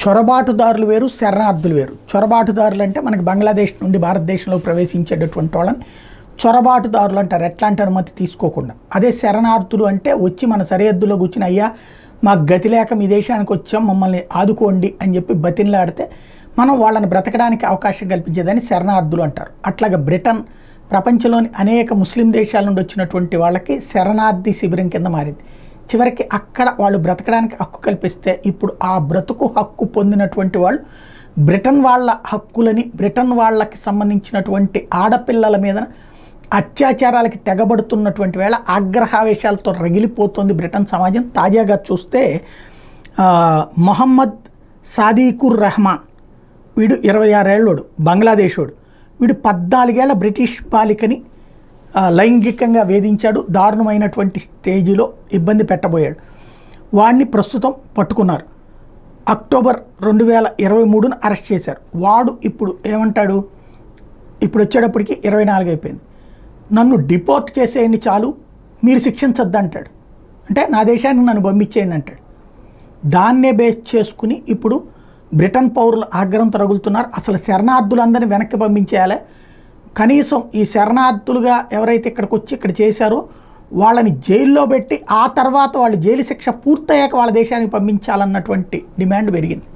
చొరబాటుదారులు వేరు, శరణార్థులు వేరు. చొరబాటుదారులు అంటే మనకి బంగ్లాదేశ్ నుండి భారతదేశంలో ప్రవేశించేటటువంటి వాళ్ళని చొరబాటుదారులు అంటారు, ఎట్లాంటి అనుమతి తీసుకోకుండా. అదే శరణార్థులు అంటే వచ్చి మన సరిహద్దులో కూర్చుని, అయ్యా మాకు గతి లేక మీ దేశానికి వచ్చాం, మమ్మల్ని ఆదుకోండి అని చెప్పి బతిన్లాడితే మనం వాళ్ళని బ్రతకడానికి అవకాశం కల్పించేదని శరణార్థులు అంటారు. అట్లాగే బ్రిటన్ ప్రపంచంలోని అనేక ముస్లిం దేశాల నుండి వచ్చినటువంటి వాళ్ళకి శరణార్థి శిబిరం కింద మారింది. చివరికి అక్కడ వాళ్ళు బ్రతకడానికి హక్కు కల్పిస్తే ఇప్పుడు ఆ బ్రతుకు హక్కు పొందినటువంటి వాళ్ళు బ్రిటన్ వాళ్ళ హక్కులని, బ్రిటన్ వాళ్ళకి సంబంధించినటువంటి ఆడపిల్లల మీద అత్యాచారాలకి తెగబడుతున్నటువంటి వేళ ఆగ్రహావేశాలతో రగిలిపోతుంది బ్రిటన్ సమాజం. తాజాగా చూస్తే మొహమ్మద్ సాదీకుర్ రెహమాన్, వీడు 26 ఏళ్ళోడు, బంగ్లాదేశోడు. వీడు 14 ఏళ్ల బ్రిటిష్ బాలికని లైంగికంగా వేధించాడు, దారుణమైనటువంటి స్టేజిలో ఇబ్బంది పెట్టబోయాడు. వాడిని ప్రస్తుతం పట్టుకున్నారు. అక్టోబర్ 2023 అరెస్ట్ చేశారు. వాడు ఇప్పుడు ఏమంటాడు, ఇప్పుడు వచ్చేటప్పటికి 24 అయిపోయింది. నన్ను డిపోర్ట్ చేసేయండి చాలు, మీరు శిక్షించద్దు అంటాడు. అంటే నా దేశానికి నన్ను పంపించేయండి అంటాడు. దాన్నే బేస్ చేసుకుని ఇప్పుడు బ్రిటన్ పౌరులు ఆగ్రహం తరుగులుతున్నారు. అసలు శరణార్థులందరినీ వెనక్కి పంపించేయాలి, కనీసం ఈ శరణార్థులుగా ఎవరైతే ఇక్కడికి వచ్చి ఇక్కడ చేశారో వాళ్ళని జైల్లో పెట్టి ఆ తర్వాత వాళ్ళు జైలు శిక్ష పూర్తయ్యాక వాళ్ళ దేశానికి పంపించాలన్నటువంటి డిమాండ్ పెరిగింది.